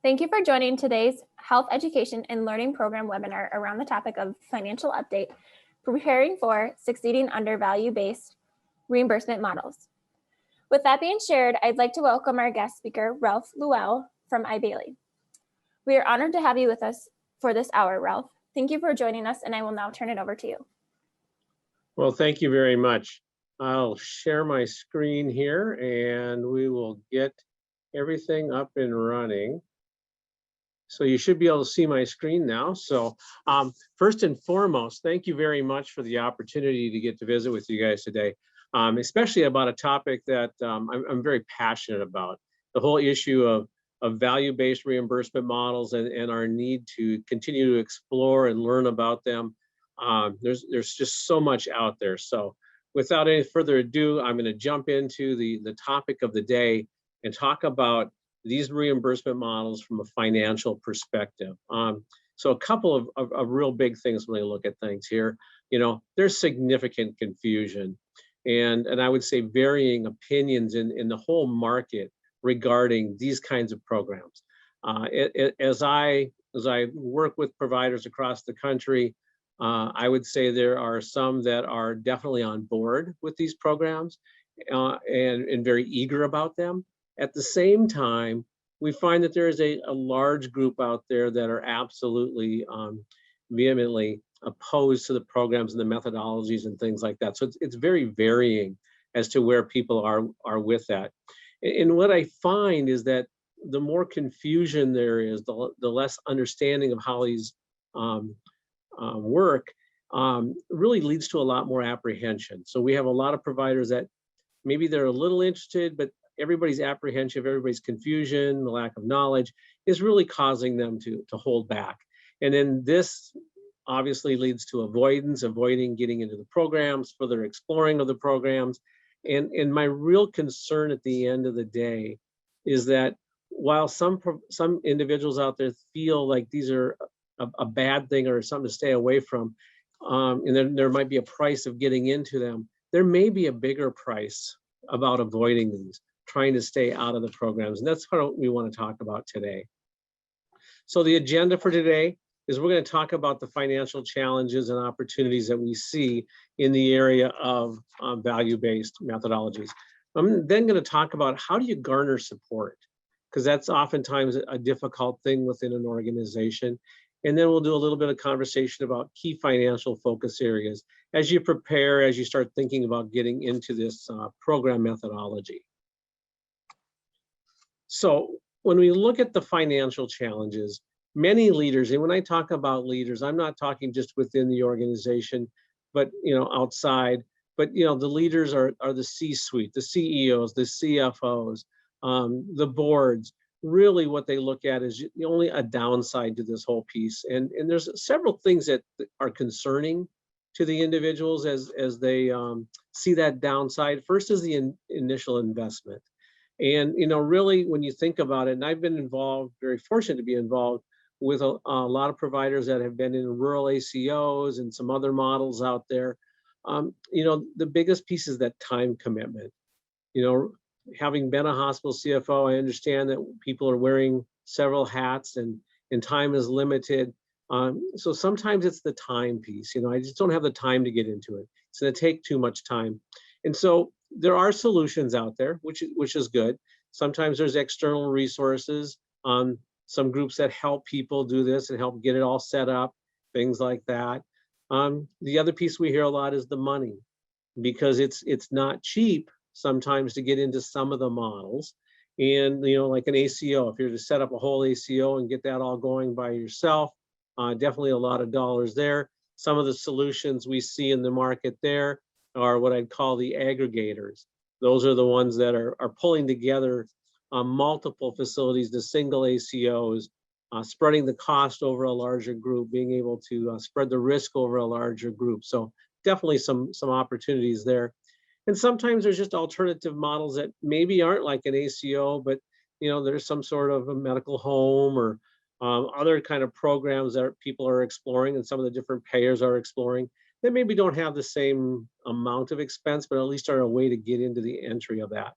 Thank you for joining today's Health Education and Learning Program webinar around the topic of financial update, preparing for succeeding under value-based reimbursement models. With that being shared, I'd like to welcome our guest speaker, Ralph Llewellyn from iBailey. We are honored to have you with us for this hour, Ralph. Thank you for joining us, and I will now turn it over to you. Well, thank you very much. I'll share my screen here and we will get everything up and running. So you should be able to see my screen now. So first and foremost, thank you very much for the opportunity to get to visit with you guys today, especially about a topic that I'm very passionate about, the whole issue of value-based reimbursement models and our need to continue to explore and learn about them. There's just so much out there. So without any further ado, I'm going to jump into the topic of the day and talk about these reimbursement models from a financial perspective. So a couple of real big things when I look at things here. There's significant confusion and I would say varying opinions in the whole market regarding these kinds of programs. As I work with providers across the country, I would say there are some that are definitely on board with these programs and very eager about them. At the same time, we find that there is a large group out there that are absolutely vehemently opposed to the programs and the methodologies and things like that. So it's very varying as to where people are with that. And what I find is that the more confusion there is, the less understanding of how these work really leads to a lot more apprehension. So we have a lot of providers that maybe they're a little interested, but everybody's apprehensive, everybody's confusion, the lack of knowledge is really causing them to hold back. And then this obviously leads to avoiding getting into the programs, further exploring of the programs. And my real concern at the end of the day is that while some individuals out there feel like these are a bad thing or something to stay away from, and then there might be a price of getting into them, there may be a bigger price about avoiding these, trying to stay out of the programs. And that's what we want to talk about today. So the agenda for today is we're going to talk about the financial challenges and opportunities that we see in the area of value-based methodologies. I'm then going to talk about how do you garner support, because that's oftentimes a difficult thing within an organization. And then we'll do a little bit of conversation about key financial focus areas as you prepare, as you start thinking about getting into this program methodology. So when we look at the financial challenges, many leaders, and when I talk about leaders, I'm not talking just within the organization, but outside, but the leaders are the C-suite, the CEOs, the CFOs, the boards. Really what they look at is only a downside to this whole piece. And there's several things that are concerning to the individuals as they see that downside. First is the initial investment. And really when you think about it, and I've been involved, very fortunate to be involved with a lot of providers that have been in rural ACOs and some other models out there. The biggest piece is that time commitment. Having been a hospital CFO, I understand that people are wearing several hats and time is limited. So sometimes it's the time piece. I just don't have the time to get into it. It's going to take too much time. And so there are solutions out there, which is good. Sometimes there's external resources, some groups that help people do this and help get it all set up, things like that. The other piece we hear a lot is the money, because it's not cheap sometimes to get into some of the models. And like an ACO, if you're to set up a whole ACO and get that all going by yourself, definitely a lot of dollars there. Some of the solutions we see in the market there are what I'd call the aggregators. Those are the ones that are pulling together multiple facilities, the single ACOs, spreading the cost over a larger group, being able to spread the risk over a larger group. So definitely some opportunities there. And sometimes there's just alternative models that maybe aren't like an ACO, but there's some sort of a medical home or other kind of programs that people are exploring and some of the different payers are exploring. They maybe don't have the same amount of expense, but at least are a way to get into the entry of that.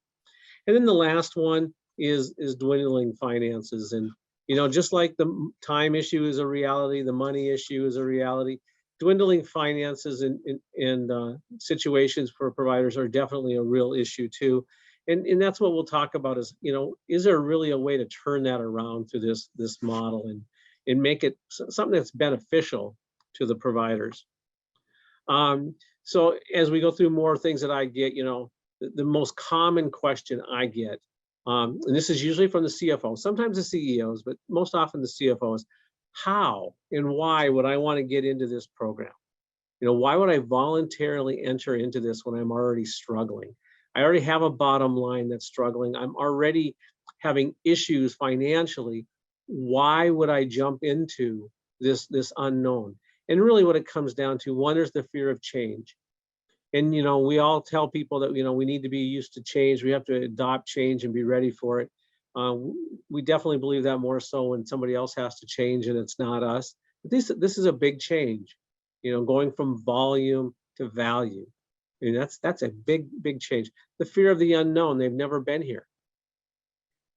And then the last one is dwindling finances. And Just like the time issue is a reality, the money issue is a reality. Dwindling finances and situations for providers are definitely a real issue too. And that's what we'll talk about is there really a way to turn that around through this model and make it something that's beneficial to the providers. So as we go through more things that I get, the most common question I get, and this is usually from the CFO, sometimes the CEOs, but most often the CFOs, how and why would I want to get into this program? Why would I voluntarily enter into this when I'm already struggling? I already have a bottom line that's struggling. I'm already having issues financially. Why would I jump into this unknown? And really what it comes down to, one, there's the fear of change. And, we all tell people that, we need to be used to change. We have to adopt change and be ready for it. We definitely believe that more so when somebody else has to change and it's not us. But this is a big change, going from volume to value. I mean, that's a big change. The fear of the unknown, they've never been here.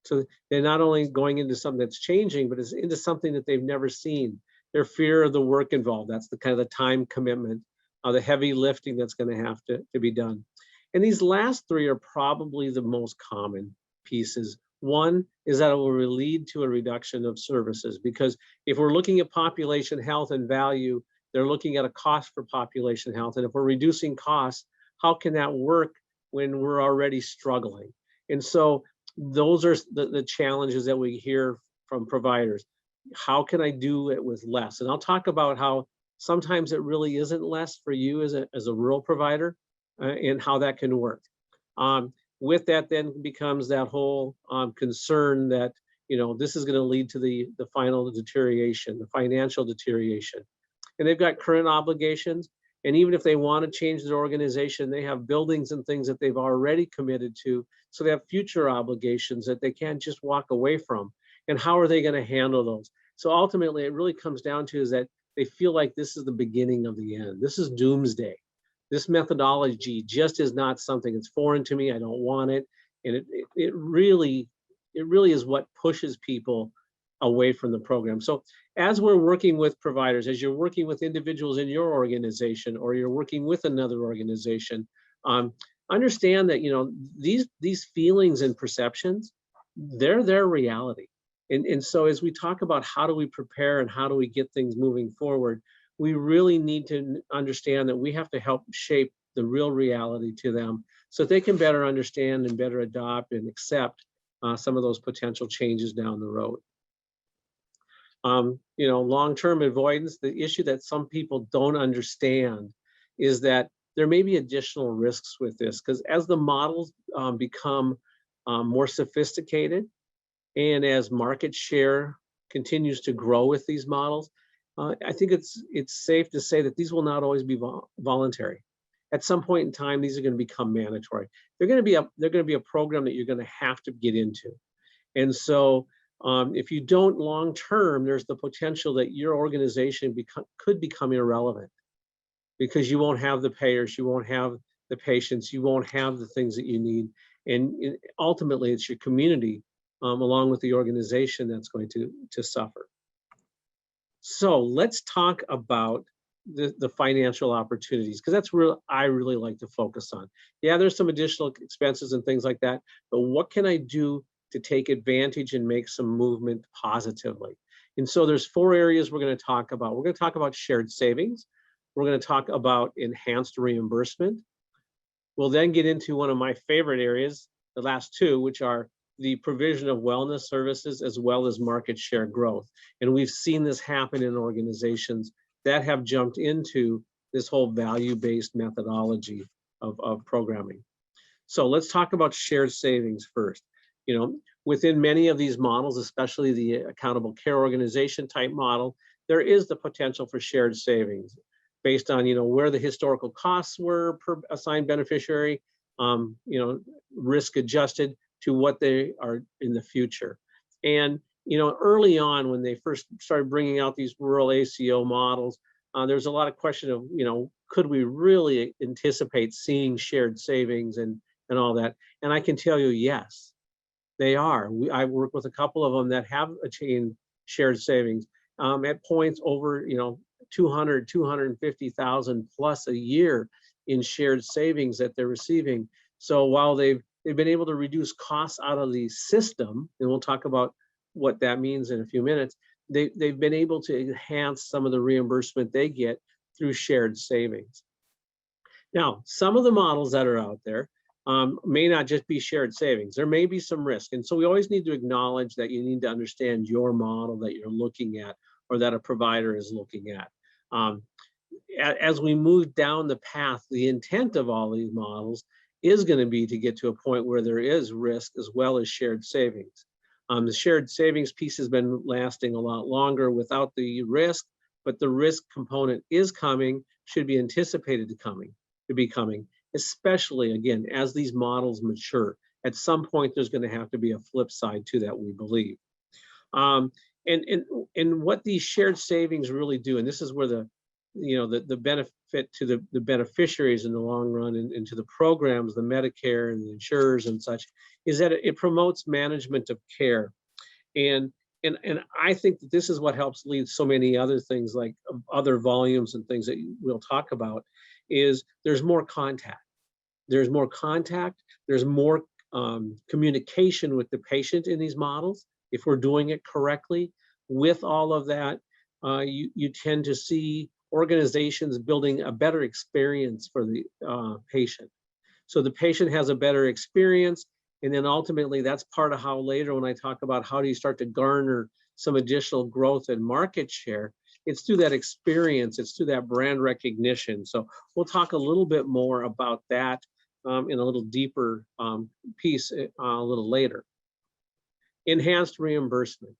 So they're not only going into something that's changing, but it's into something that they've never seen. Their fear of the work involved, that's the kind of the time commitment, the heavy lifting that's going to have to be done. And these last three are probably the most common pieces. One is that it will lead to a reduction of services, because if we're looking at population health and value, they're looking at a cost for population health. And if we're reducing costs, how can that work when we're already struggling? And so those are the challenges that we hear from providers. How can I do it with less? And I'll talk about how sometimes it really isn't less for you as a rural provider, and how that can work. With that then becomes that whole concern that, this is going to lead to the final deterioration, the financial deterioration. And they've got current obligations. And even if they want to change their organization, they have buildings and things that they've already committed to. So they have future obligations that they can't just walk away from. And how are they going to handle those? So ultimately, it really comes down to is that they feel like this is the beginning of the end. This is doomsday. This methodology just is not something that's foreign to me. I don't want it. And it really is what pushes people away from the program. So as we're working with providers, as you're working with individuals in your organization, or you're working with another organization, understand that, these feelings and perceptions, they're their reality. And so as we talk about how do we prepare and how do we get things moving forward, we really need to understand that we have to help shape the real reality to them so that they can better understand and better adopt and accept some of those potential changes down the road. Long-term avoidance, the issue that some people don't understand is that there may be additional risks with this, because as the models become more sophisticated, and as market share continues to grow with these models, I think it's safe to say that these will not always be voluntary. At some point in time, these are going to become mandatory. They're going to be a program that you're going to have to get into. And so if you don't long term, there's the potential that your organization could become irrelevant, because you won't have the payers, you won't have the patients, you won't have the things that you need. And ultimately, it's your community along with the organization that's going to suffer. So let's talk about the financial opportunities, because that's where I really like to focus on. Yeah, there's some additional expenses and things like that, but what can I do to take advantage and make some movement positively? And so there's 4 areas we're going to talk about. We're going to talk about shared savings. We're going to talk about enhanced reimbursement. We'll then get into one of my favorite areas, the last 2, which are the provision of wellness services as well as market share growth. And we've seen this happen in organizations that have jumped into this whole value-based methodology of programming. So let's talk about shared savings first. Within many of these models, especially the accountable care organization type model, there is the potential for shared savings based on, where the historical costs were per assigned beneficiary, risk adjusted to what they are in the future. And, early on when they first started bringing out these rural ACO models, there's a lot of question of, could we really anticipate seeing shared savings and all that? And I can tell you, yes. They are. I work with a couple of them that have attained shared savings at points over, 200, 250,000 plus a year in shared savings that they're receiving. So while they've been able to reduce costs out of the system, and we'll talk about what that means in a few minutes, they've been able to enhance some of the reimbursement they get through shared savings. Now, some of the models that are out there may not just be shared savings. There may be some risk. And so we always need to acknowledge that you need to understand your model that you're looking at or that a provider is looking at. As we move down the path, the intent of all these models is going to be to get to a point where there is risk as well as shared savings. The shared savings piece has been lasting a lot longer without the risk, but the risk component is coming, should be anticipated to be coming, especially again, as these models mature. At some point, there's going to have to be a flip side to that, we believe. And what these shared savings really do, and this is where the benefit to the beneficiaries in the long run and to the programs, the Medicare and the insurers and such, is that it promotes management of care. And I think that this is what helps lead so many other things, like other volumes and things that we'll talk about, is there's more contact. There's more contact, there's more communication with the patient in these models. If we're doing it correctly, with all of that, you tend to see organizations building a better experience for the patient. So the patient has a better experience, and then ultimately that's part of how later when I talk about how do you start to garner some additional growth and market share, it's through that experience, it's through that brand recognition. So we'll talk a little bit more about that in a little deeper piece a little later. Enhanced reimbursement.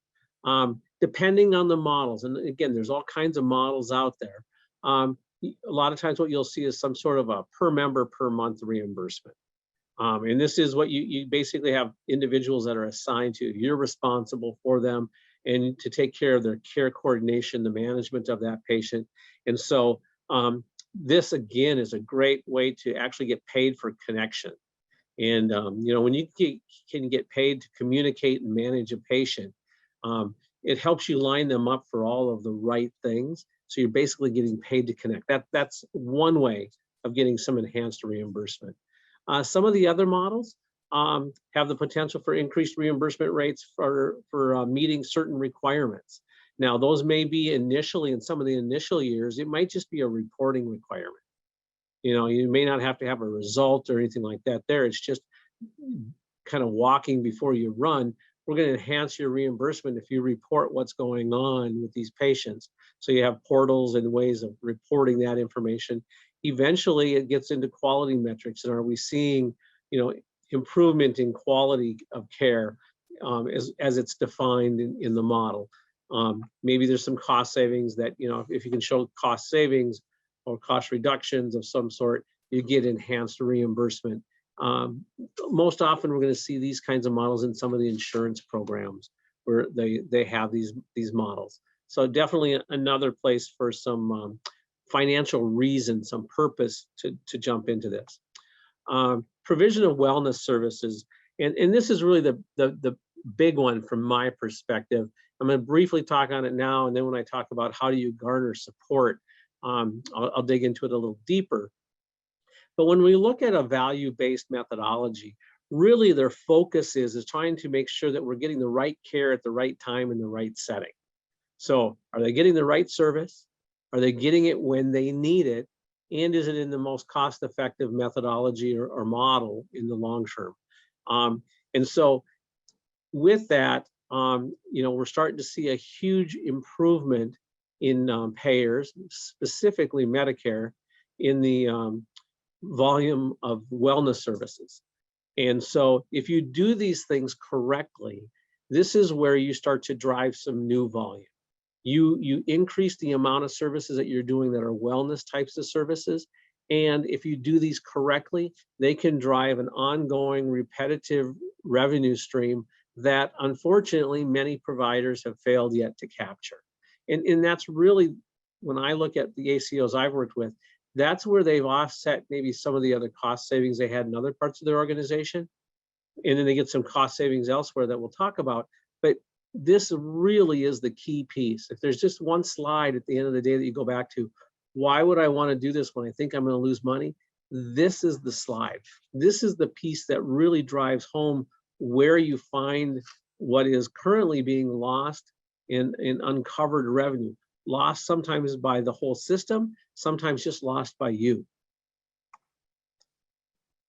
Depending on the models, and again, there's all kinds of models out there. A lot of times what you'll see is some sort of a per member per month reimbursement. And this is what you basically have individuals that are assigned to. You're responsible for them and to take care of their care coordination, the management of that patient. And so this again is a great way to actually get paid for connection. And when you can get paid to communicate and manage a patient, it helps you line them up for all of the right things. So you're basically getting paid to connect. That's one way of getting some enhanced reimbursement. Some of the other models have the potential for increased reimbursement rates for meeting certain requirements. Now, those may be initially, in some of the initial years, it might just be a reporting requirement. You may not have to have a result or anything like that there. It's just kind of walking before you run. We're going to enhance your reimbursement if you report what's going on with these patients. So you have portals and ways of reporting that information. Eventually, it gets into quality metrics. And are we seeing, improvement in quality of care as it's defined in the model? Maybe there's some cost savings that, if you can show cost savings or cost reductions of some sort, you get enhanced reimbursement. Most often we're going to see these kinds of models in some of the insurance programs where they have these models. So definitely another place for some financial reason, some purpose to jump into this. Provision of wellness services, and this is really the big one from my perspective. I'm going to briefly talk on it now, and then when I talk about how do you garner support, I'll dig into it a little deeper. But when we look at a value-based methodology, really their focus is trying to make sure that we're getting the right care at the right time in the right setting. So are they getting the right service? Are they getting it when they need it? And is it in the most cost-effective methodology or model in the long term? And so with that, we're starting to see a huge improvement in payers, specifically Medicare, in the volume of wellness services. And so if you do these things correctly, this is where you start to drive some new volume. You increase the amount of services that you're doing that are wellness types of services. And if you do these correctly, they can drive an ongoing repetitive revenue stream that unfortunately many providers have failed yet to capture. And that's really, when I look at the ACOs I've worked with, that's where they've offset maybe some of the other cost savings they had in other parts of their organization. and then they get some cost savings elsewhere that we'll talk about. But this really is the key piece. If there's just one slide at the end of the day that you go back to, why would I want to do this when I think I'm going to lose money? This is the slide. This is the piece that really drives home where you find what is currently being lost in uncovered revenue. Lost sometimes by the whole system, sometimes just lost by you.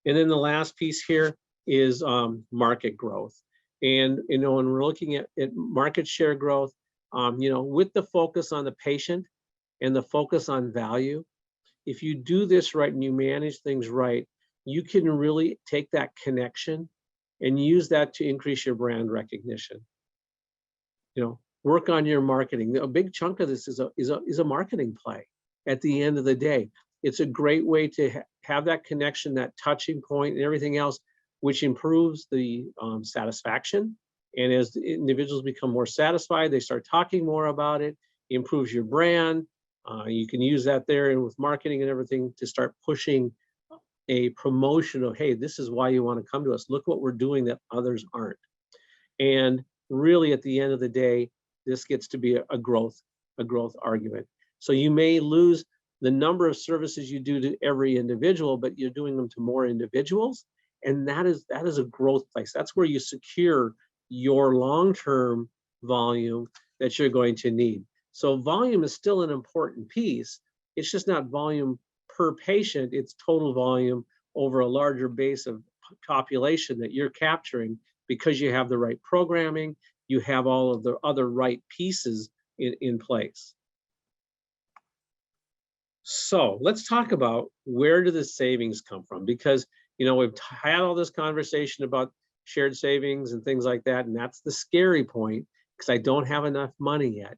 And then the last piece here is market growth. And when we're looking at market share growth, with the focus on the patient and the focus on value, if you do this right and you manage things right, you can really take that connection and use that to increase your brand recognition. Work on your marketing. A big chunk of this is a marketing play. At the end of the day, it's a great way to have that connection, that touching point, and everything else, which improves the satisfaction. And as the individuals become more satisfied, they start talking more about it. It improves your brand. You can use that there and with marketing and everything to start pushing a promotion of, hey, this is why you want to come to us. Look what we're doing that others aren't. And really, at the end of the day, this gets to be a growth argument. So you may lose the number of services you do to every individual, but you're doing them to more individuals. And that is a growth place. That's where you secure your long-term volume that you're going to need. So volume is still an important piece. It's just not volume per patient, it's total volume over a larger base of population that you're capturing because you have the right programming, you have all of the other right pieces in place. So let's talk about where do the savings come from? Because we've had all this conversation about shared savings and things like that, and that's the scary point because I don't have enough money yet.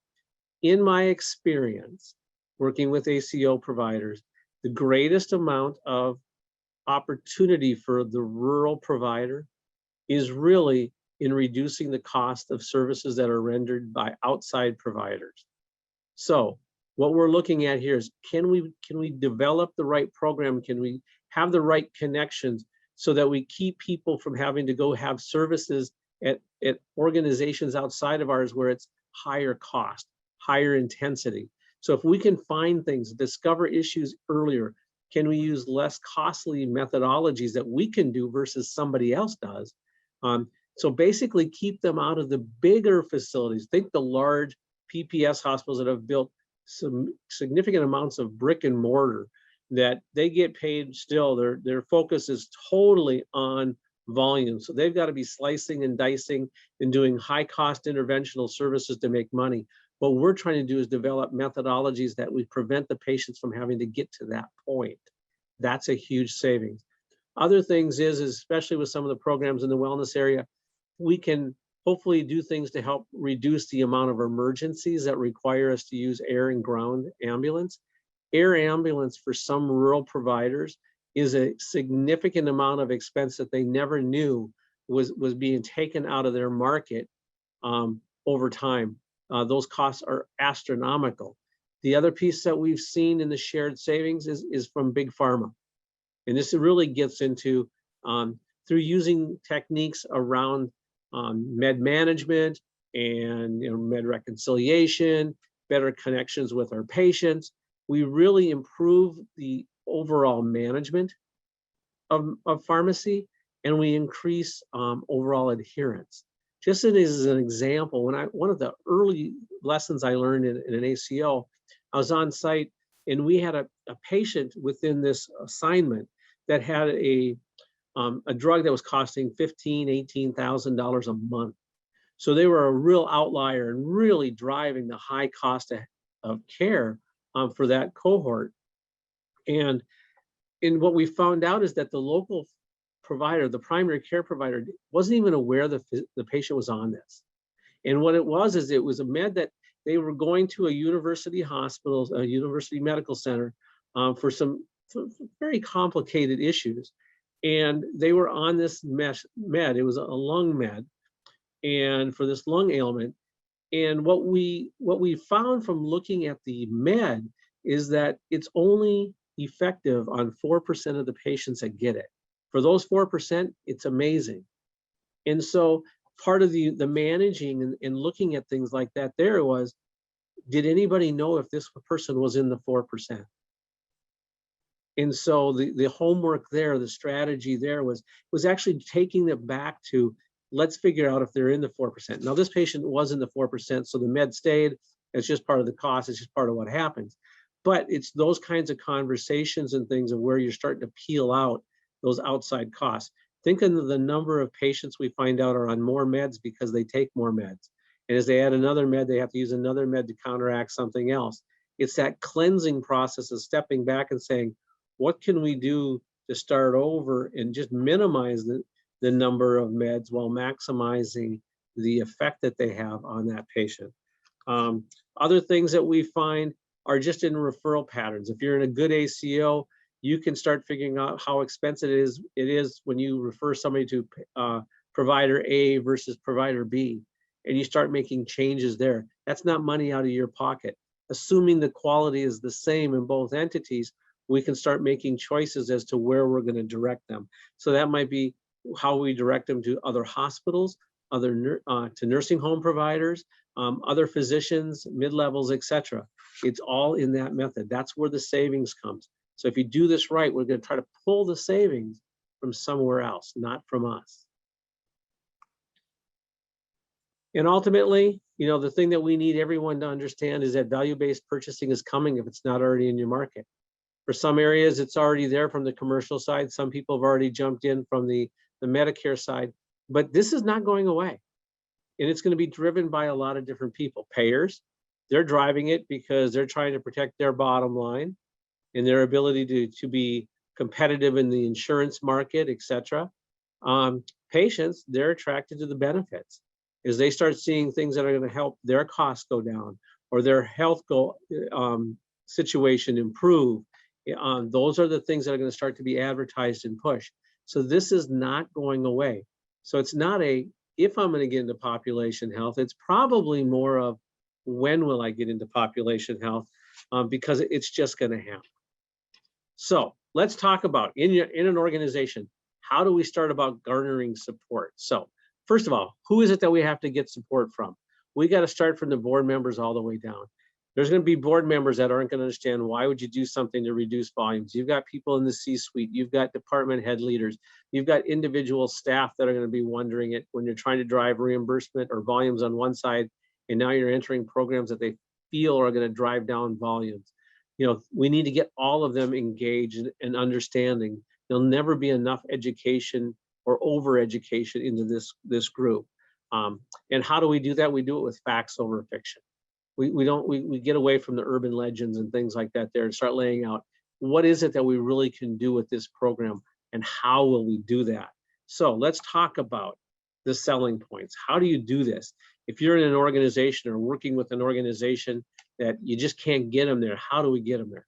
In my experience, working with ACO providers, the greatest amount of opportunity for the rural provider is really in reducing the cost of services that are rendered by outside providers. So what we're looking at here is, can we develop the right program? Can we have the right connections so that we keep people from having to go have services at organizations outside of ours where it's higher cost, higher intensity? So if we can find things, discover issues earlier, can we use less costly methodologies that we can do versus somebody else does? So basically keep them out of the bigger facilities. Think the large PPS hospitals that have built some significant amounts of brick and mortar, that they get paid still. Their focus is totally on volume. So they've got to be slicing and dicing and doing high cost interventional services to make money. What we're trying to do is develop methodologies that would prevent the patients from having to get to that point. That's a huge savings. Other things is especially with some of the programs in the wellness area, we can hopefully do things to help reduce the amount of emergencies that require us to use air and ground ambulance. Air ambulance for some rural providers is a significant amount of expense that they never knew was being taken out of their market over time. Those costs are astronomical. The other piece that we've seen in the shared savings is from big pharma. And this really gets into through using techniques around med management and med reconciliation, better connections with our patients. We really improve the overall management of pharmacy, and we increase overall adherence. Just as an example, one of the early lessons I learned in an ACO, I was on site and we had a patient within this assignment that had a drug that was costing $15,000, $18,000 a month. So they were a real outlier and really driving the high cost of care for that cohort. And what we found out is that the local provider, the primary care provider, wasn't even aware the patient was on this. And what it was is it was a med that they were going to a university hospital, a university medical center for some very complicated issues. And they were on this med, it was a lung med, and for this lung ailment. And what we found from looking at the med is that it's only effective on 4% of the patients that get it. For those 4%, it's amazing. And so part of the managing and looking at things like that there was, did anybody know if this person was in the 4%? And so the homework there, the strategy there was actually taking it back to, let's figure out if they're in the 4%. Now this patient was in the 4%, so the med stayed. It's just part of the cost. It's just part of what happens. But it's those kinds of conversations and things of where you're starting to peel out those outside costs. Think of the number of patients we find out are on more meds because they take more meds. And as they add another med, they have to use another med to counteract something else. It's that cleansing process of stepping back and saying, what can we do to start over and just minimize the number of meds while maximizing the effect that they have on that patient. Other things that we find are just in referral patterns. If you're in a good ACO, you can start figuring out how expensive it is when you refer somebody to provider A versus provider B, and you start making changes there. That's not money out of your pocket. Assuming the quality is the same in both entities, we can start making choices as to where we're going to direct them. So that might be how we direct them to other hospitals, to nursing home providers, other physicians, mid-levels, etc. It's all in that method. That's where the savings comes. So if you do this right, we're going to try to pull the savings from somewhere else, not from us. And ultimately, the thing that we need everyone to understand is that value-based purchasing is coming if it's not already in your market. For some areas, it's already there from the commercial side. Some people have already jumped in from the Medicare side, but this is not going away. And it's going to be driven by a lot of different people. Payers, they're driving it because they're trying to protect their bottom line and their ability to be competitive in the insurance market, etc. Patients, they're attracted to the benefits as they start seeing things that are going to help their costs go down or their health situation improve. Those are the things that are going to start to be advertised and pushed. So this is not going away. So it's not if I'm going to get into population health, it's probably more of when will I get into population health, because it's just going to happen. So let's talk about in an organization, how do we start about garnering support? So first of all, who is it that we have to get support from? We got to start from the board members all the way down. There's going to be board members that aren't going to understand why would you do something to reduce volumes. You've got people in the C-suite, you've got department head leaders, you've got individual staff that are going to be wondering it when you're trying to drive reimbursement or volumes on one side, and now you're entering programs that they feel are going to drive down volumes. We need to get all of them engaged and understanding. There'll never be enough education or over-education into this group. And how do we do that? We do it with facts over fiction. We get away from the urban legends and things like that there and start laying out what is it that we really can do with this program and how will we do that. So let's talk about the selling points. How do you do this? If you're in an organization or working with an organization that you just can't get them there, how do we get them there?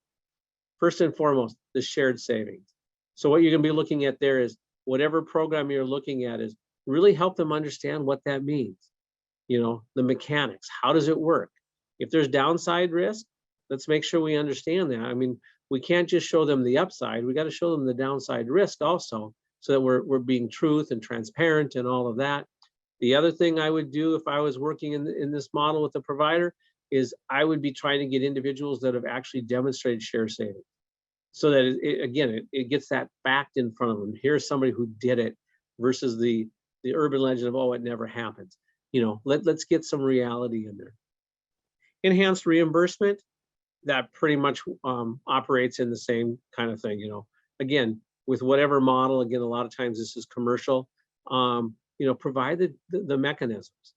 First and foremost, the shared savings. So what you're going to be looking at there is whatever program you're looking at is really help them understand what that means. The mechanics, how does it work? If there's downside risk, let's make sure we understand that. I mean, we can't just show them the upside. We got to show them the downside risk also, so that we're being truth and transparent and all of that. The other thing I would do if I was working in this model with a provider is I would be trying to get individuals that have actually demonstrated share savings, so that it gets that fact in front of them. Here's somebody who did it versus the urban legend of, oh, it never happens. Let's get some reality in there. Enhanced reimbursement, that pretty much operates in the same kind of thing. Again, with whatever model, again, a lot of times this is commercial, provide the mechanisms,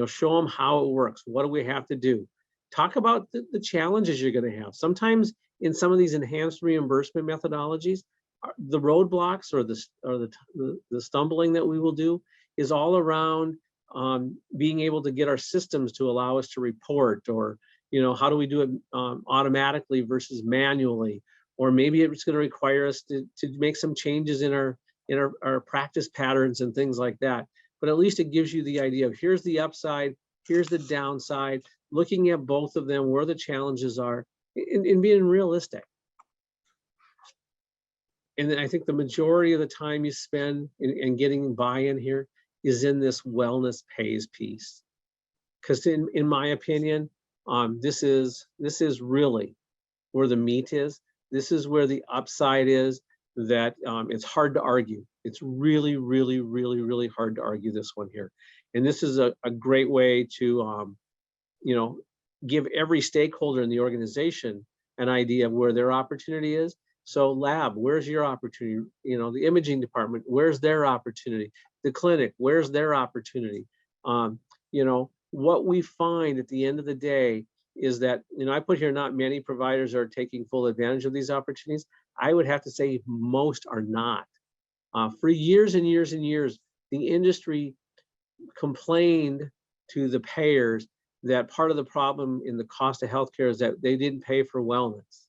show them how it works. What do we have to do? Talk about the challenges you're going to have. Sometimes in some of these enhanced reimbursement methodologies, the roadblocks or the stumbling that we will do is all around being able to get our systems to allow us to report, or how do we do it automatically versus manually, or maybe it's going to require us to make some changes in our practice patterns and things like that. But at least it gives you the idea of here's the upside, here's the downside, looking at both of them, where the challenges are, and being realistic. And then I think the majority of the time you spend in getting buy-in here is in this wellness pays piece. Because in my opinion, this is really where the meat is. This is where the upside is, that it's hard to argue. It's really, really, really, really hard to argue this one here. And this is a great way to, give every stakeholder in the organization an idea of where their opportunity is. So lab, where's your opportunity? The imaging department, where's their opportunity? The clinic, where's their opportunity? What we find at the end of the day is that, I put here not many providers are taking full advantage of these opportunities. I would have to say most are not. For years and years and years, the industry complained to the payers that part of the problem in the cost of healthcare is that they didn't pay for wellness.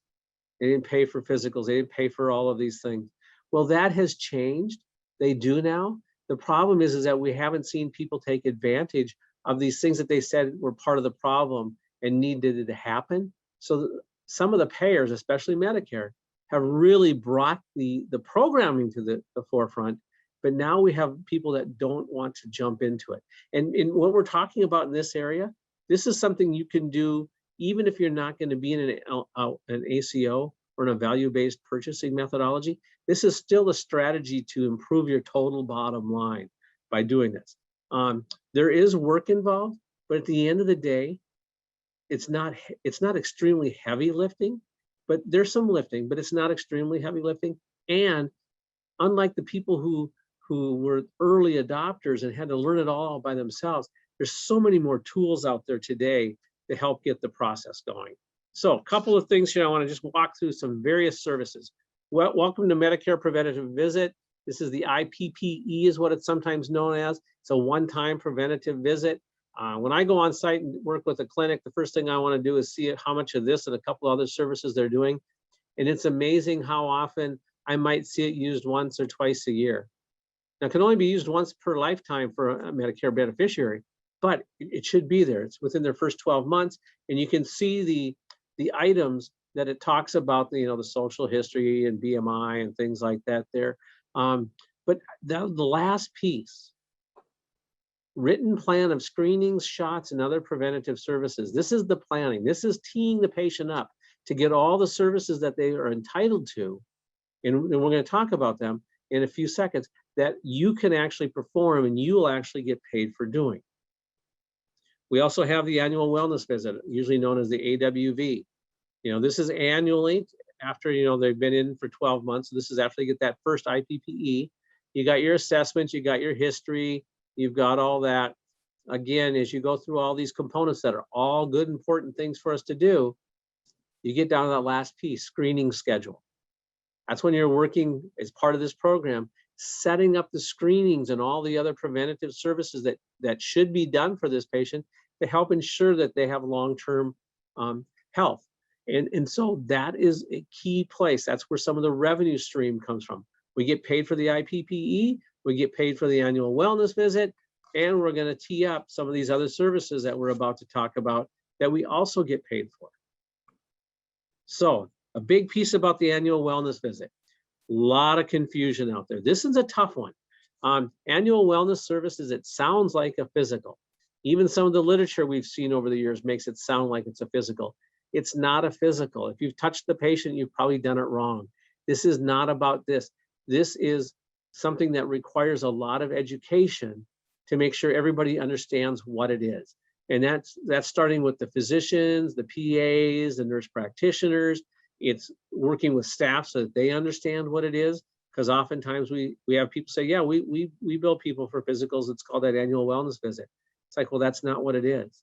They didn't pay for physicals. They didn't pay for all of these things. Well, that has changed. They do now. The problem is that we haven't seen people take advantage of these things that they said were part of the problem and needed to happen. So some of the payers, especially Medicare, have really brought the programming to the forefront. But now we have people that don't want to jump into it. And what we're talking about in this area, this is something you can do even if you're not going to be in an ACO or in a value-based purchasing methodology. This is still a strategy to improve your total bottom line by doing this. There is work involved, but at the end of the day, it's not extremely heavy lifting, but there's some lifting, but it's not extremely heavy lifting. And unlike the people who were early adopters and had to learn it all by themselves, there's so many more tools out there today to help get the process going. So a couple of things here, I want to just walk through some various services. Well, welcome to Medicare Preventative Visit. This is the IPPE is what it's sometimes known as. It's a one-time preventative visit. When I go on site and work with a clinic, the first thing I want to do is see how much of this and a couple other services they're doing. And it's amazing how often I might see it used once or twice a year. Now, it can only be used once per lifetime for a Medicare beneficiary, but it should be there. It's within their first 12 months. And you can see the items that it talks about, the social history and BMI and things like that there. But the last piece, written plan of screenings, shots, and other preventative services. This is the planning. This is teeing the patient up to get all the services that they are entitled to. And we're going to talk about them in a few seconds, that you can actually perform and you will actually get paid for doing. We also have the annual wellness visit, usually known as the AWV. This is annually after, they've been in for 12 months. So this is after they get that first IPPE. You got your assessments, you got your history, you've got all that. Again, as you go through all these components that are all good, important things for us to do, you get down to that last piece, screening schedule. That's when you're working as part of this program, setting up the screenings and all the other preventative services that should be done for this patient to help ensure that they have long-term health. And so that is a key place. That's where some of the revenue stream comes from. We get paid for the IPPE, we get paid for the annual wellness visit, and we're going to tee up some of these other services that we're about to talk about that we also get paid for. So a big piece about the annual wellness visit, a lot of confusion out there. This is a tough one. Annual wellness services, it sounds like a physical. Even some of the literature we've seen over the years makes it sound like it's a physical. It's not a physical. If you've touched the patient, you've probably done it wrong. This is not about this. This is something that requires a lot of education to make sure everybody understands what it is. And that's starting with the physicians, the PAs, the nurse practitioners. It's working with staff so that they understand what it is. Because oftentimes we have people say, yeah, we bill people for physicals. It's called that annual wellness visit. It's like, well, that's not what it is.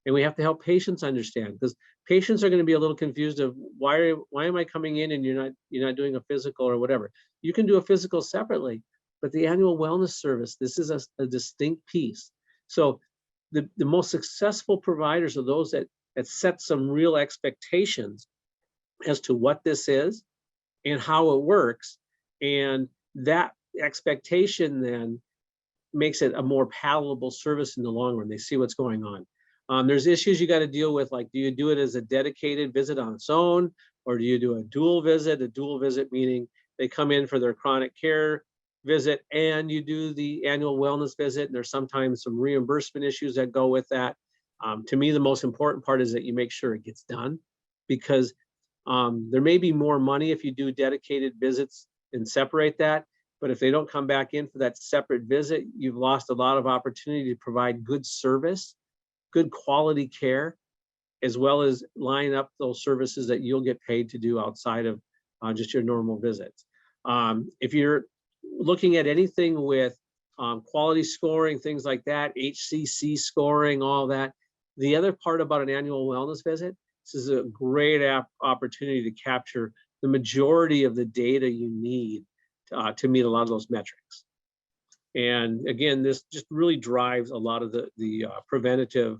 And we have to help patients understand, because patients are going to be a little confused of why am I coming in and you're not doing a physical or whatever. You can do a physical separately, but the annual wellness service, this is a distinct piece. So the most successful providers are those that set some real expectations as to what this is and how it works. And that expectation then makes it a more palatable service in the long run. They see what's going on. There's issues you got to deal with, like, do you do it as a dedicated visit on its own, or do you do a dual visit? A dual visit meaning they come in for their chronic care visit and you do the annual wellness visit, and there's sometimes some reimbursement issues that go with that. To me, the most important part is that you make sure it gets done, because there may be more money if you do dedicated visits and separate that, but if they don't come back in for that separate visit, you've lost a lot of opportunity to provide good service, good quality care, as well as line up those services that you'll get paid to do outside of just your normal visits. If you're looking at anything with quality scoring, things like that, HCC scoring, all that, the other part about an annual wellness visit, this is a great opportunity to capture the majority of the data you need to meet a lot of those metrics. And again, this just really drives a lot of the preventative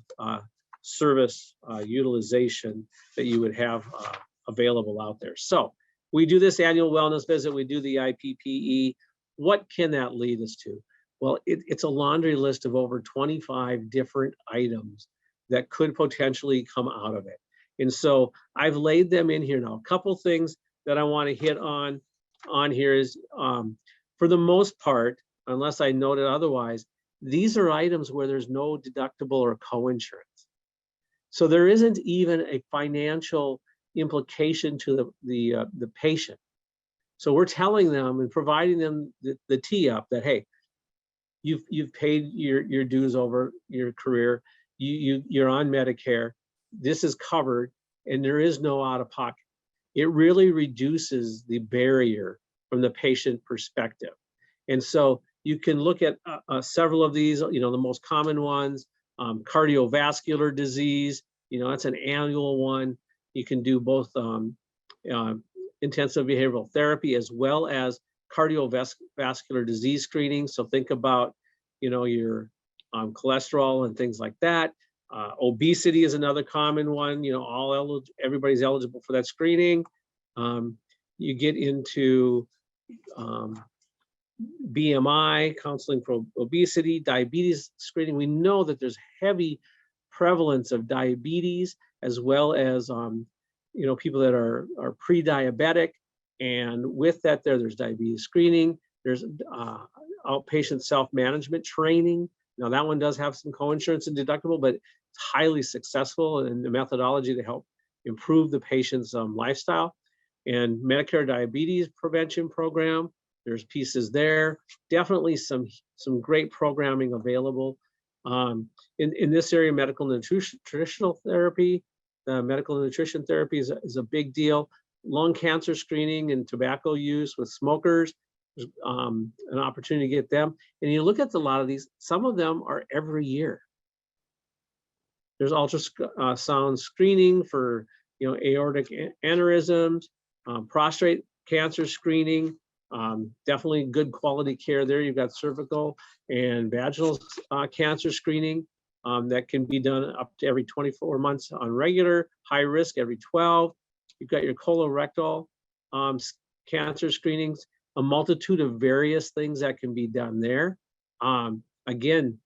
service utilization that you would have available out there. So we do this annual wellness visit, we do the IPPE. What can that lead us to? Well, it's a laundry list of over 25 different items that could potentially come out of it. And so I've laid them in here now. A couple things that I want to hit on here is, for the most part, unless I noted otherwise, these are items where there's no deductible or co-insurance. So there isn't even a financial implication to the patient. So we're telling them and providing them the tee up that, hey, you've paid your dues over your career, you're on Medicare, this is covered, and there is no out of pocket. It really reduces the barrier from the patient perspective. And so you can look at several of these, the most common ones, cardiovascular disease, that's an annual one. You can do both intensive behavioral therapy as well as cardiovascular disease screening. So think about, your cholesterol and things like that. Obesity is another common one. Everybody's eligible for that screening. You get into BMI, counseling for obesity, diabetes screening. We know that there's heavy prevalence of diabetes, as well as people that are pre-diabetic, and with that there's diabetes screening. There's outpatient self-management training. Now that one does have some co-insurance and deductible, but it's highly successful in the methodology to help improve the patient's lifestyle. And Medicare diabetes prevention program, there's pieces there. Definitely some great programming available. In this area, medical nutritional therapy, medical nutrition therapy is a big deal. Lung cancer screening and tobacco use with smokers, an opportunity to get them. And you look at a lot of these, some of them are every year. There's ultrasound screening for aortic aneurysms, prostate cancer screening, definitely good quality care there. You've got cervical and vaginal cancer screening that can be done up to every 24 months on regular, high risk every 12. You've got your colorectal cancer screenings, a multitude of various things that can be done there. Again,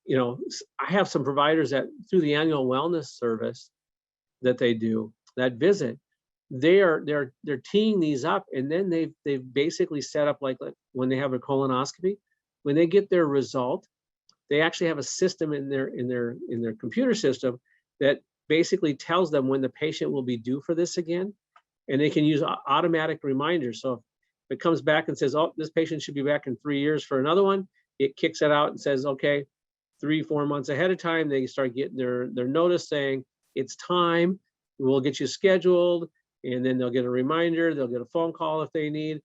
I have some providers that through the annual wellness service that they do, that visit, they're teeing these up, and then they've basically set up like when they have a colonoscopy, when they get their result, they actually have a system in their computer system that basically tells them when the patient will be due for this again, and they can use automatic reminders. So if it comes back and says, oh, this patient should be back in 3 years for another one, it kicks it out and says, okay, 3-4 months ahead of time, they start getting their notice saying it's time, we'll get you scheduled, and then they'll get a reminder, they'll get a phone call if they need.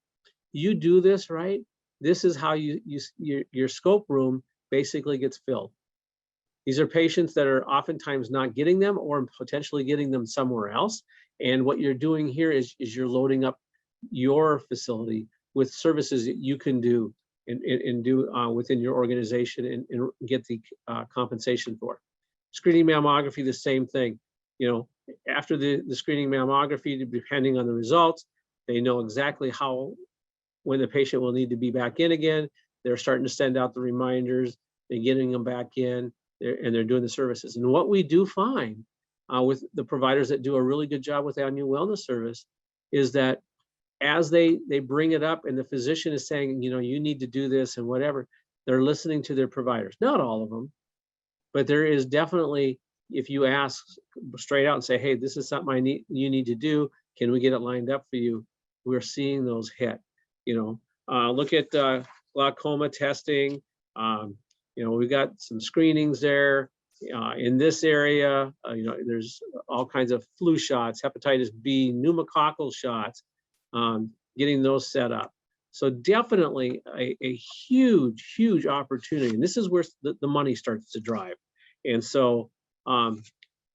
You do this right, this is how your scope room basically gets filled. These are patients that are oftentimes not getting them or potentially getting them somewhere else. And what you're doing here is you're loading up your facility with services that you can do and do within your organization and get the compensation for. Screening mammography, the same thing. After the screening mammography, depending on the results, they know exactly when the patient will need to be back in again. They're starting to send out the reminders, they're getting them back in, and they're doing the services. And what we do find with the providers that do a really good job with annual wellness service is that as they bring it up and the physician is saying, you know, you need to do this and whatever, they're listening to their providers. Not all of them, but there is definitely, if you ask straight out and say, hey, this is something you need to do, can we get it lined up for you? We're seeing those hit. You know, look at glaucoma testing. You know, we've got some screenings there. In this area, you know, there's all kinds of flu shots, hepatitis B, pneumococcal shots, getting those set up. So definitely a huge, huge opportunity. And this is where the money starts to drive. And so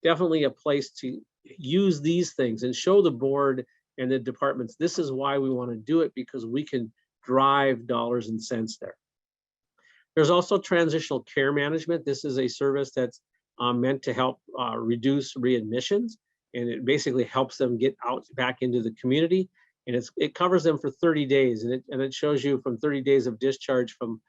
definitely a place to use these things and show the board and the departments, this is why we want to do it, because we can drive dollars and cents there. There's also transitional care management. This is a service that's meant to help reduce readmissions, and it basically helps them get out back into the community. And it covers them for 30 days, and it shows you from 30 days of discharge from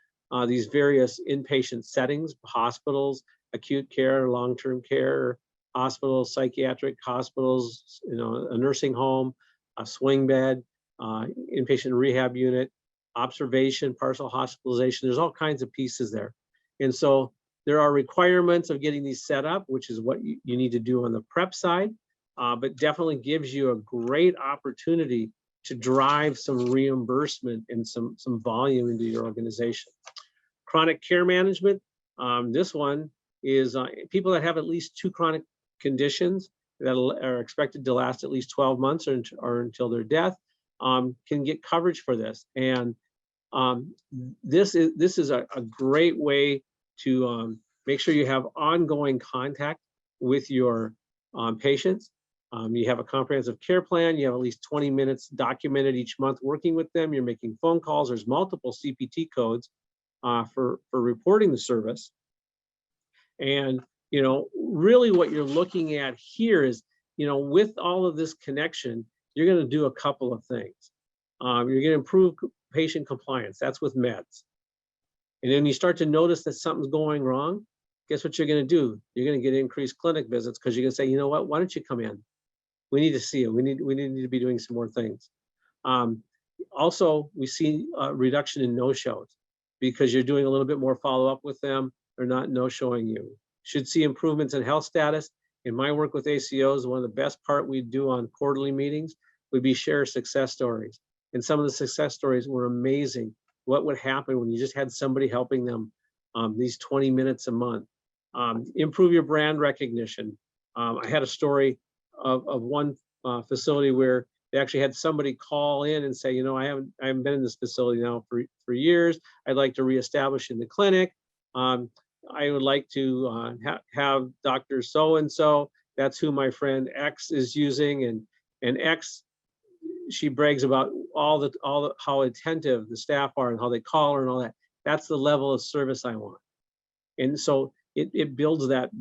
these various inpatient settings, hospitals, acute care, long-term care, hospitals, psychiatric hospitals, you know, a nursing home, a swing bed, inpatient rehab unit, observation, partial hospitalization. There's all kinds of pieces there. And so there are requirements of getting these set up, which is what you need to do on the prep side, but definitely gives you a great opportunity to drive some reimbursement and some volume into your organization. Chronic care management. This one is people that have at least 2 chronic conditions that are expected to last at least 12 months or until their death can get coverage for this. And this is a great way to make sure you have ongoing contact with your patients. You have a comprehensive care plan. You have at least 20 minutes documented each month working with them. You're making phone calls. There's multiple CPT codes for reporting the service. And, you know, really what you're looking at here is, you know, with all of this connection, you're going to do a couple of things. You're going to improve patient compliance. That's with meds. And then you start to notice that something's going wrong. Guess what you're going to do? You're going to get increased clinic visits, because you're going to say, you know what, why don't you come in? We need to see you. We need to be doing some more things. Also, we see a reduction in no-shows because you're doing a little bit more follow-up with them. They're not no-showing you. Should see improvements in health status. In my work with ACOs, one of the best part we do on quarterly meetings would be share success stories. And some of the success stories were amazing. What would happen when you just had somebody helping them these 20 minutes a month? Improve your brand recognition. I had a story of one facility where they actually had somebody call in and say, you know, I haven't been in this facility now for years. I'd like to reestablish in the clinic. I would like to have Dr. So-and-so. That's who my friend X is using, and X, she brags about all the how attentive the staff are and how they call her and all that. That's the level of service I want. And so it builds that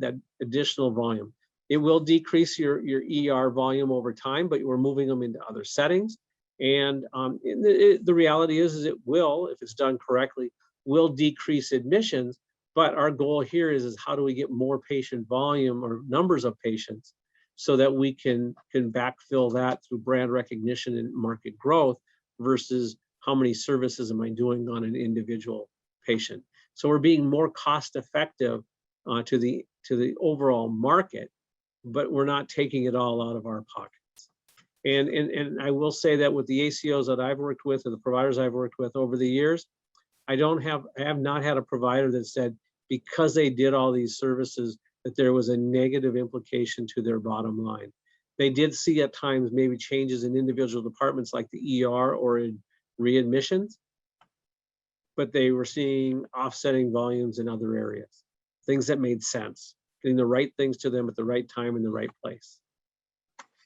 additional volume. It will decrease your ER volume over time, but we're moving them into other settings. And the reality is it will, if it's done correctly, will decrease admissions. But our goal here is how do we get more patient volume or numbers of patients so that we can backfill that through brand recognition and market growth versus how many services am I doing on an individual patient. So we're being more cost effective to the overall market, but we're not taking it all out of our pockets. And I will say that with the ACOs that I've worked with or the providers I've worked with over the years, I have not had a provider that said because they did all these services that there was a negative implication to their bottom line. They did see at times maybe changes in individual departments like the ER or in readmissions, but they were seeing offsetting volumes in other areas, things that made sense, getting the right things to them at the right time in the right place.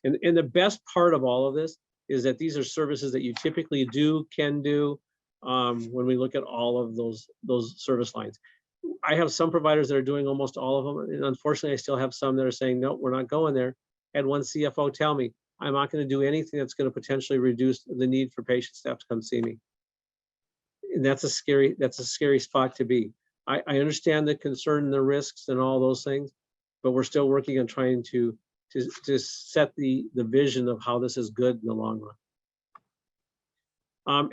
And the best part of all of this is that these are services that you typically can do when we look at all of those service lines. I have some providers that are doing almost all of them. And unfortunately, I still have some that are saying, no, we're not going there. I had one CFO tell me, I'm not going to do anything that's going to potentially reduce the need for patient staff to come see me. And that's a scary spot to be. I understand the concern and the risks and all those things, but we're still working on trying to set the vision of how this is good in the long run.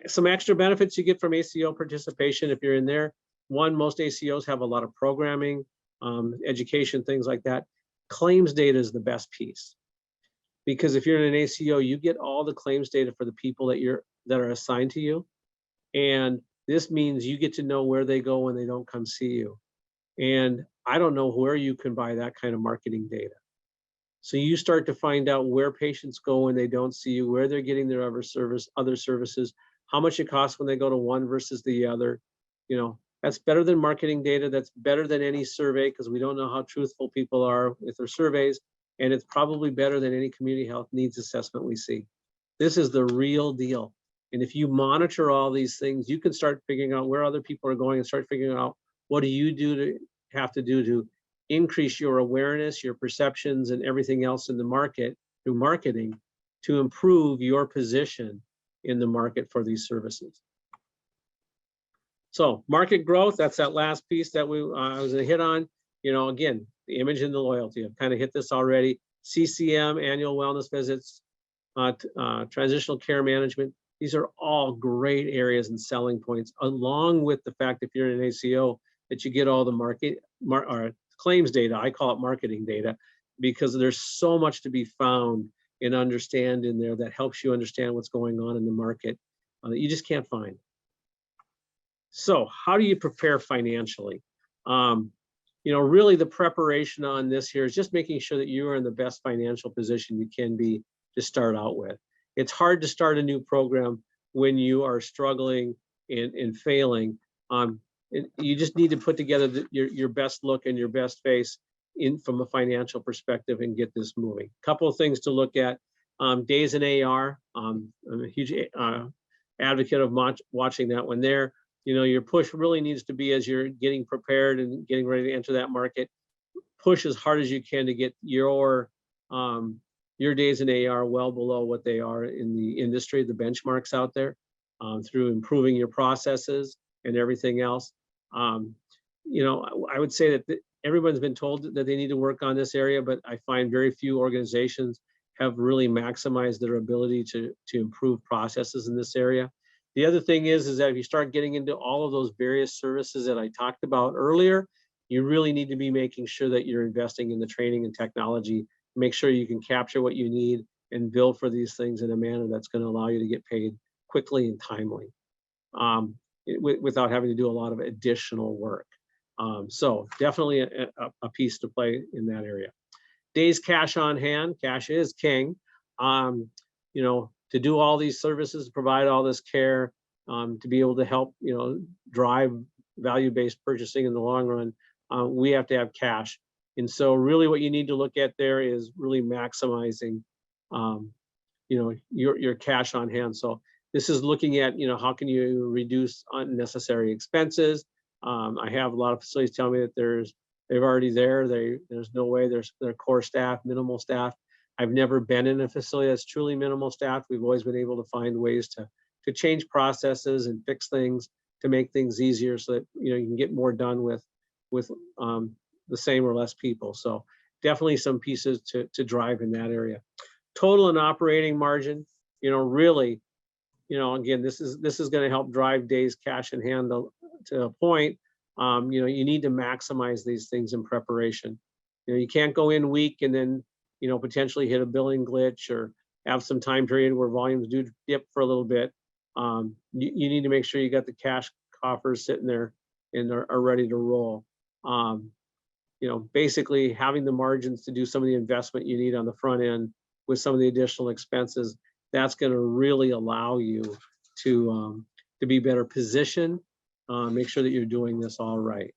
Some extra benefits you get from ACO participation if you're in there. One, most ACOs have a lot of programming, education, things like that. Claims data is the best piece, because if you're in an ACO, you get all the claims data for the people that are assigned to you. And this means you get to know where they go when they don't come see you. And I don't know where you can buy that kind of marketing data. So you start to find out where patients go when they don't see you, where they're getting their other services, how much it costs when they go to one versus the other. You know, that's better than marketing data. That's better than any survey, because we don't know how truthful people are with their surveys. And it's probably better than any community health needs assessment we see. This is the real deal. And if you monitor all these things, you can start figuring out where other people are going and start figuring out what do you have to do to increase your awareness, your perceptions, and everything else in the market through marketing to improve your position in the market for these services. So market growth, that's that last piece that I was gonna hit on. You know, again, the image and the loyalty. I've kind of hit this already. CCM, annual wellness visits, transitional care management. These are all great areas and selling points, along with the fact if you're in an ACO that you get all the claims data. I call it marketing data, because there's so much to be found and understand in there that helps you understand what's going on in the market that you just can't find. So how do you prepare financially? You know, really the preparation on this here is just making sure that you are in the best financial position you can be to start out with. It's hard to start a new program when you are struggling and failing. You just need to put together your best look and your best face from a financial perspective and get this moving. Couple of things to look at. Days in AR. I'm a huge advocate of watching that one there. You know, your push really needs to be, as you're getting prepared and getting ready to enter that market, push as hard as you can to get your days in AR well below what they are in the industry, the benchmarks out there, through improving your processes and everything else. You know, I would say that everyone's been told that they need to work on this area, but I find very few organizations have really maximized their ability to improve processes in this area. The other thing is that if you start getting into all of those various services that I talked about earlier, you really need to be making sure that you're investing in the training and technology, make sure you can capture what you need and bill for these things in a manner that's going to allow you to get paid quickly and timely, without having to do a lot of additional work. So definitely a piece to play in that area. Days cash on hand, cash is king. You know, to do all these services, provide all this care, to be able to help, you know, drive value-based purchasing in the long run, we have to have cash. And so really what you need to look at there is really maximizing, you know, your cash on hand. So this is looking at, you know, how can you reduce unnecessary expenses? I have a lot of facilities tell me that they're already there. There's no way their core staff, minimal staff. I've never been in a facility that's truly minimal staff. We've always been able to find ways to change processes and fix things to make things easier so that, you know, you can get more done with the same or less people. So definitely some pieces to drive in that area. Total and operating margin, you know, really, you know, again, this is going to help drive days cash in hand to a point. You know, you need to maximize these things in preparation. You know, you can't go in weak and then, you know, potentially hit a billing glitch or have some time period where volumes do dip for a little bit. You need to make sure you got the cash coffers sitting there and are ready to roll. You know, basically having the margins to do some of the investment you need on the front end with some of the additional expenses, that's going to really allow you to be better positioned. Make sure that you're doing this all right.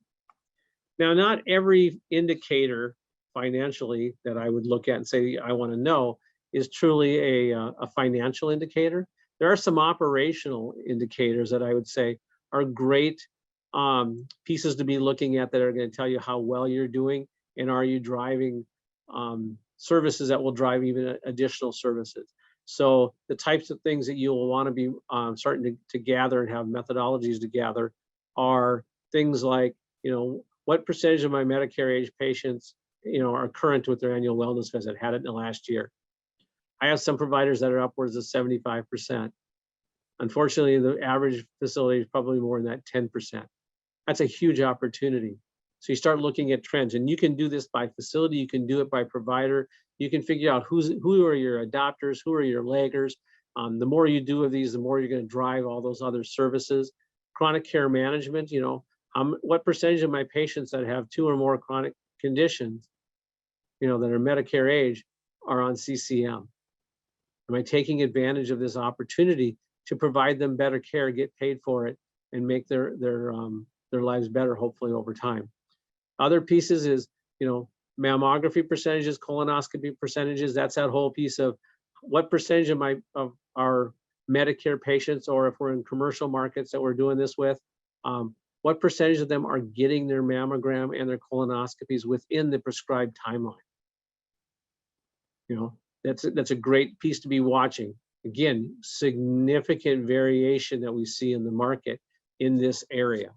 Now, not every indicator financially that I would look at and say I want to know is truly a financial indicator. There are some operational indicators that I would say are great pieces to be looking at that are going to tell you how well you're doing and are you driving services that will drive even additional services. So the types of things that you will want to be starting to gather and have methodologies to gather are things like, you know, what percentage of my Medicare age patients, you know, are current with their annual wellness visit, had it in the last year. I have some providers that are upwards of 75%. Unfortunately, the average facility is probably more than that 10%. That's a huge opportunity. So you start looking at trends, and you can do this by facility, you can do it by provider, you can figure out who are your adopters, who are your laggers. The more you do of these, the more you're going to drive all those other services. Chronic care management, what percentage of my patients that have 2 or more chronic conditions, that are Medicare age, are on CCM? Am I taking advantage of this opportunity to provide them better care, get paid for it, and make their lives better, hopefully over time? Other pieces is, mammography percentages, colonoscopy percentages. That's that whole piece of what percentage of our Medicare patients, or if we're in commercial markets that we're doing this with, what percentage of them are getting their mammogram and their colonoscopies within the prescribed timeline? That's a great piece to be watching. Again, significant variation that we see in the market in this area.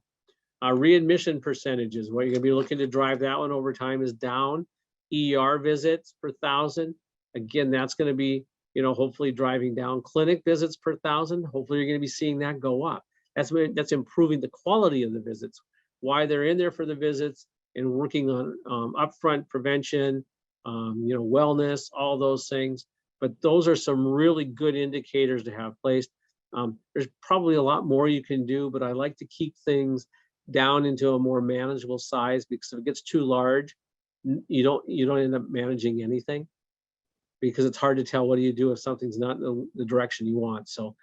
Readmission percentages, what you're gonna be looking to drive that one over time is down. ER visits per 1,000. Again, that's gonna be, hopefully driving down. Clinic visits per 1,000, hopefully you're gonna be seeing that go up. That's improving the quality of the visits. Why they're in there for the visits and working on upfront prevention, wellness, all those things. But those are some really good indicators to have placed. There's probably a lot more you can do, but I like to keep things down into a more manageable size, because if it gets too large, you don't end up managing anything, because it's hard to tell what do you do if something's not in the direction you want. So,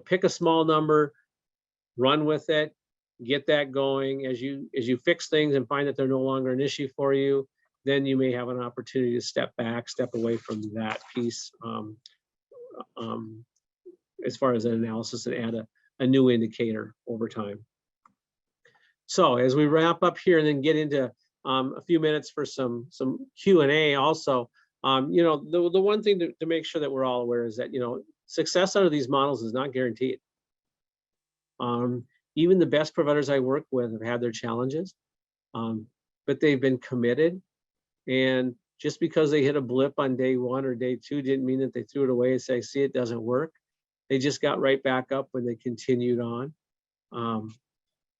pick a small number, run with it, get that going. As you fix things and find that they're no longer an issue for you, then you may have an opportunity to step back, step away from that piece, as far as an analysis, and add a new indicator over time. So as we wrap up here and then get into a few minutes for some Q&A also, the one thing to make sure that we're all aware is that, success out of these models is not guaranteed. Even the best providers I work with have had their challenges, but they've been committed. And just because they hit a blip on day 1 or day 2 didn't mean that they threw it away and say, see, it doesn't work. They just got right back up when they continued on.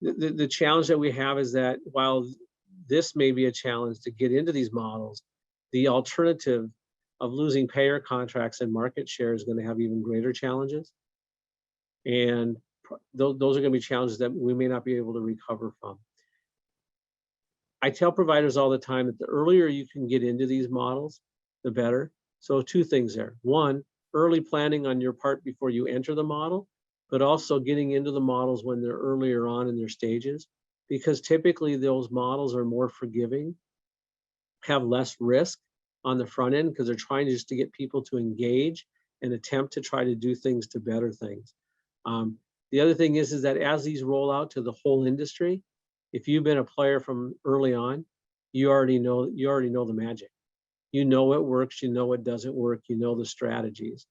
The challenge that we have is that while this may be a challenge to get into these models, the alternative of losing payer contracts and market share is going to have even greater challenges. And those are going to be challenges that we may not be able to recover from. I tell providers all the time that the earlier you can get into these models, the better. So 2 things there. 1, early planning on your part before you enter the model, but also getting into the models when they're earlier on in their stages, because typically those models are more forgiving, have less risk on the front end, because they're trying just to get people to engage and attempt to try to do things to better things. The other thing is that as these roll out to the whole industry, if you've been a player from early on, you already know the magic. You know what works, you know what doesn't work, you know the strategies.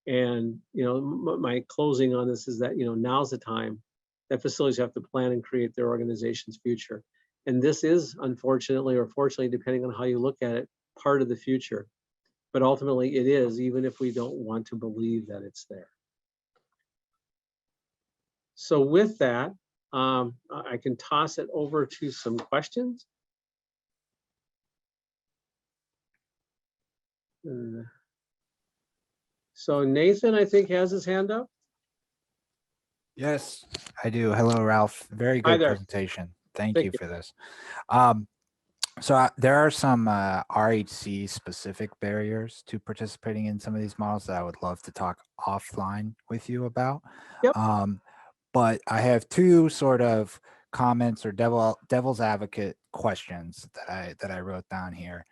And my closing on this is that now's the time that facilities have to plan and create their organization's future. And this is, unfortunately or fortunately, depending on how you look at it, part of the future. But ultimately it is, even if we don't want to believe that it's there. So with that, I can toss it over to some questions. So Nathan, I think, has his hand up. Yes, I do. Hello, Ralph. Very Hi good there. presentation. Thank Thank you you. for this. So there are some RHC specific barriers to participating in some of these models that I would love to talk offline with you about. Yep. But I have 2 sort of comments or devil's advocate questions that I wrote down here.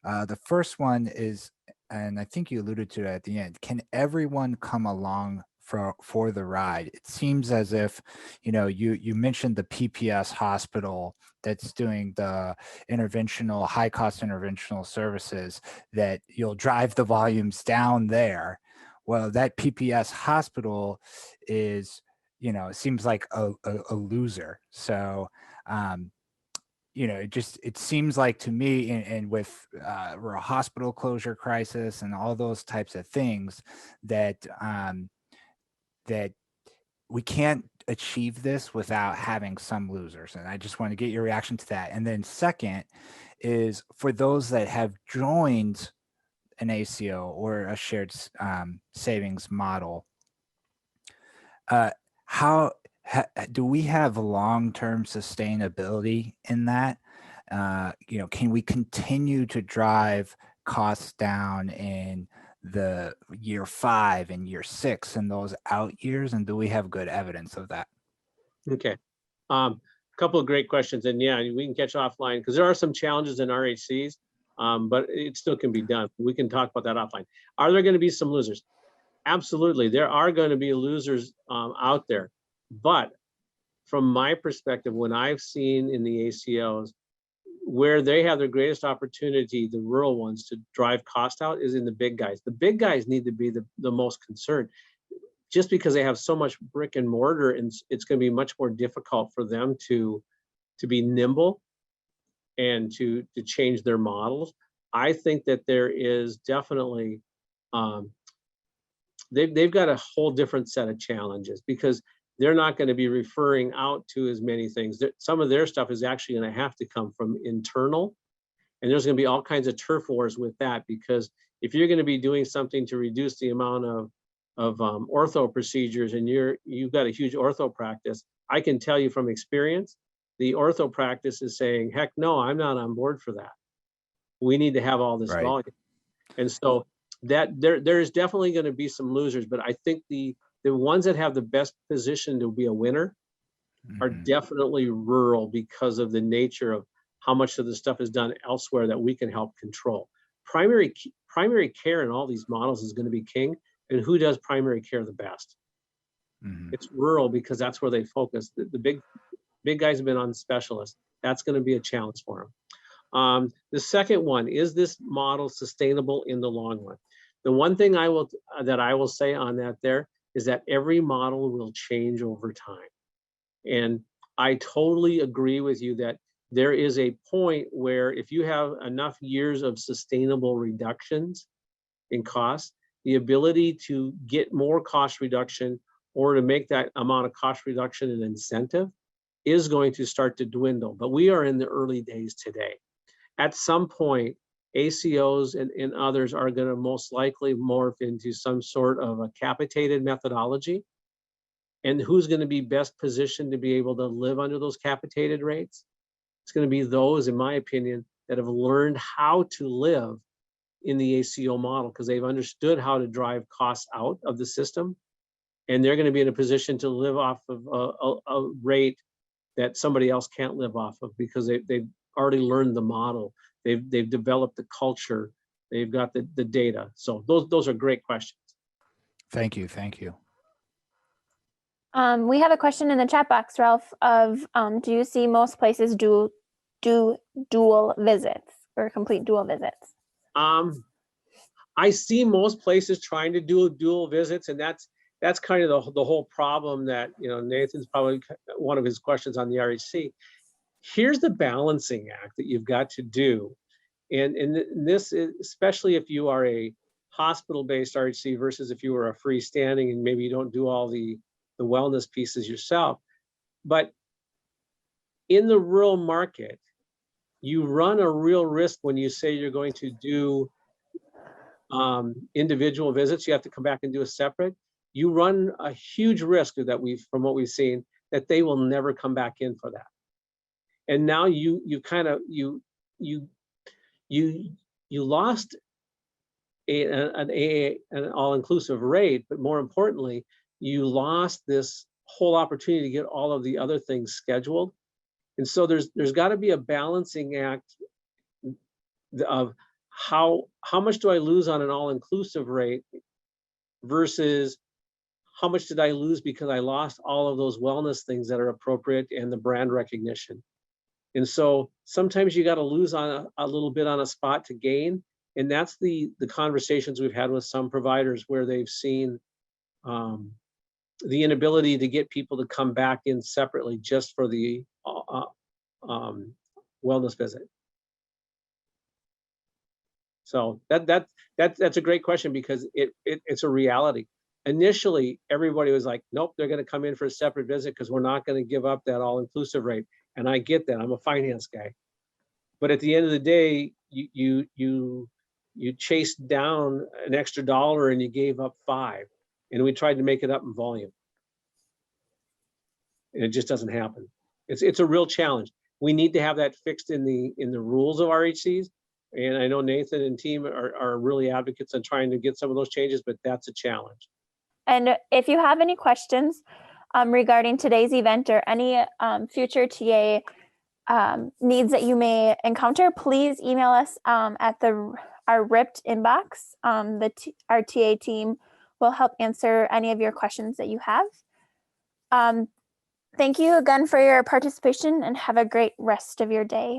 The first one is, and I think you alluded to it at the end, can everyone come along for the ride? It seems as if, you mentioned the PPS hospital that's doing the high cost interventional services, that you'll drive the volumes down there. Well, that PPS hospital is, it seems like a loser. So, it seems like to me, and with a hospital closure crisis and all those types of things, that we can't achieve this without having some losers. And I just want to get your reaction to that. And then second is for those that have joined an ACO or a shared savings model, do we have long-term sustainability in that? Can we continue to drive costs down in the year 5 and year 6 and those out years? And do we have good evidence of that? Okay. A couple of great questions. And yeah, we can catch offline because there are some challenges in RHCs, but it still can be done. We can talk about that offline. Are there going to be some losers? Absolutely. There are going to be losers out there. But from my perspective, when I've seen in the ACOs, where they have their greatest opportunity, the rural ones, to drive cost out is in the big guys. The big guys need to be the most concerned, just because they have so much brick and mortar, and it's going to be much more difficult for them to be nimble and to change their models. I think that there is definitely, they've got a whole different set of challenges because they're not going to be referring out to as many things. Some of their stuff is actually going to have to come from internal, and there's going to be all kinds of turf wars with that, because if you're going to be doing something to reduce the amount of ortho procedures and you've got a huge ortho practice, I can tell you from experience, the ortho practice is saying, heck no, I'm not on board for that. We need to have all this volume. And so that there is definitely going to be some losers, but I think the ones that have the best position to be a winner are definitely rural, because of the nature of how much of the stuff is done elsewhere that we can help control. Primary care in all these models is going to be king. And who does primary care the best? It's rural, because that's where they focus. The big guys have been on specialists. That's going to be a challenge for them. The second one, is this model sustainable in the long run? The one thing I will say on that there is that every model will change over time. And I totally agree with you that there is a point where if you have enough years of sustainable reductions in costs, the ability to get more cost reduction or to make that amount of cost reduction an incentive is going to start to dwindle. But we are in the early days today. At some point, ACOs and others are going to most likely morph into some sort of a capitated methodology. And who's going to be best positioned to be able to live under those capitated rates? It's going to be those, in my opinion, that have learned how to live in the ACO model, because they've understood how to drive costs out of the system. And they're going to be in a position to live off of a rate that somebody else can't live off of, because they've already learned the model. They've developed the culture. They've got the data. So those are great questions. Thank you. Thank you. We have a question in the chat box, Ralph, of do you see most places do dual visits or complete dual visits? I see most places trying to do dual visits, and that's kind of the whole problem that, Nathan's probably one of his questions on the RHC. Here's the balancing act that you've got to do. And this is, especially if you are a hospital-based RHC versus if you are a freestanding and maybe you don't do all the wellness pieces yourself. But in the rural market, you run a real risk when you say you're going to do individual visits. You have to come back and do a separate. You run a huge risk that from what we've seen, that they will never come back in for that. And now you lost an all-inclusive rate, but more importantly, you lost this whole opportunity to get all of the other things scheduled. And so there's got to be a balancing act of how much do I lose on an all-inclusive rate versus how much did I lose because I lost all of those wellness things that are appropriate and the brand recognition. And so sometimes you got to lose on a little bit on a spot to gain. And that's the conversations we've had with some providers where they've seen the inability to get people to come back in separately just for the wellness visit. So that's a great question, because it's a reality. initially everybody was like, nope, they're going to come in for a separate visit because we're not going to give up that all-inclusive rate. And I get that. I'm a finance guy. But at the end of the day, you chased down an extra $1 and you gave up $5. And we tried to make it up in volume. And it just doesn't happen. It's a real challenge. We need to have that fixed in the rules of RHCs. And I know Nathan and team are really advocates on trying to get some of those changes, but that's a challenge. And if you have any questions regarding today's event or any future TA needs that you may encounter, please email us at our ripped inbox. Our TA team will help answer any of your questions that you have. Thank you again for your participation and have a great rest of your day.